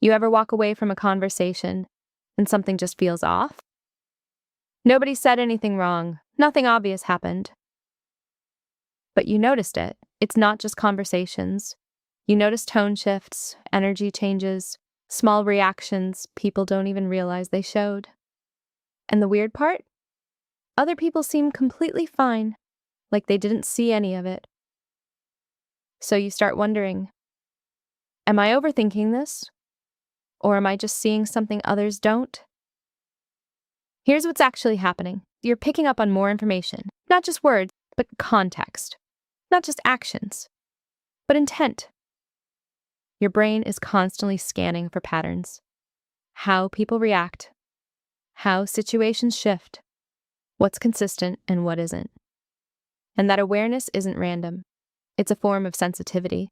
You ever walk away from a conversation and something just feels off? Nobody said anything wrong. Nothing obvious happened. But you noticed it. It's not just conversations. You notice tone shifts, energy changes, small reactions people don't even realize they showed. And the weird part? Other people seem completely fine, like they didn't see any of it. So you start wondering, am I overthinking this? Or am I just seeing something others don't? Here's what's actually happening. You're picking up on more information, not just words, but context. Not just actions, but intent. Your brain is constantly scanning for patterns. How people react, how situations shift, what's consistent and what isn't. And that awareness isn't random. It's a form of sensitivity.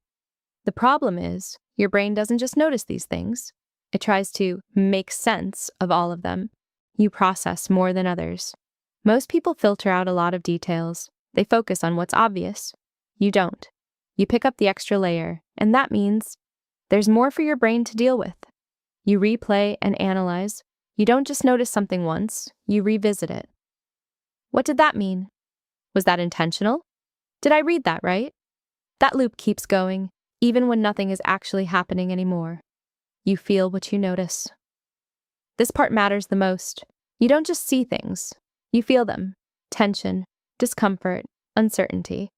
The problem is, your brain doesn't just notice these things. It tries to make sense of all of them. You process more than others. Most people filter out a lot of details. They focus on what's obvious. You don't. You pick up the extra layer, and that means there's more for your brain to deal with. You replay and analyze. You don't just notice something once, you revisit it. What did that mean? Was that intentional? Did I read that right? That loop keeps going, even when nothing is actually happening anymore. You feel what you notice. This part matters the most. You don't just see things, you feel them. Tension, discomfort, uncertainty.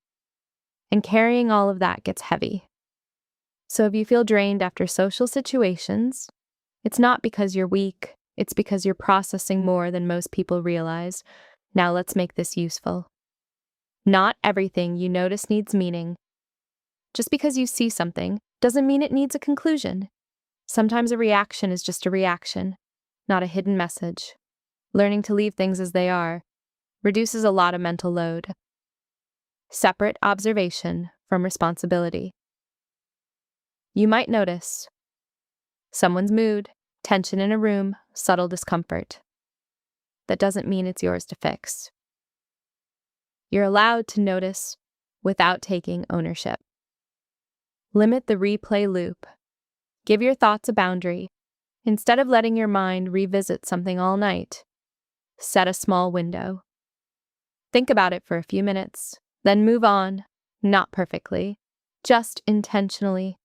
And carrying all of that gets heavy. So if you feel drained after social situations, it's not because you're weak, it's because you're processing more than most people realize. Now let's make this useful. Not everything you notice needs meaning. Just because you see something doesn't mean it needs a conclusion. Sometimes a reaction is just a reaction, not a hidden message. Learning to leave things as they are reduces a lot of mental load. Separate observation from responsibility. You might notice someone's mood, tension in a room, subtle discomfort. That doesn't mean it's yours to fix. You're allowed to notice without taking ownership. Limit the replay loop. Give your thoughts a boundary. Instead of letting your mind revisit something all night, set a small window. Think about it for a few minutes, then move on, not perfectly, just intentionally.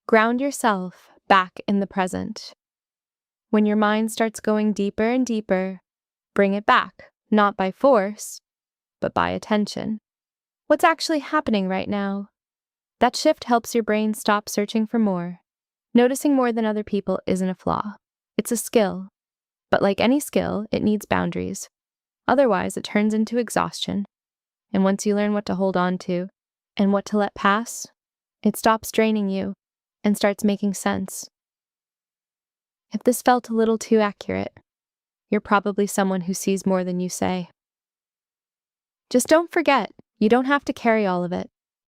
Ground yourself back in the present. When your mind starts going deeper and deeper, bring it back, not by force, but by attention. What's actually happening right now? That shift helps your brain stop searching for more. Noticing more than other people isn't a flaw. It's a skill. But like any skill, it needs boundaries. Otherwise, it turns into exhaustion. And once you learn what to hold on to and what to let pass, it stops draining you and starts making sense. If this felt a little too accurate, you're probably someone who sees more than you say. Just don't forget, you don't have to carry all of it.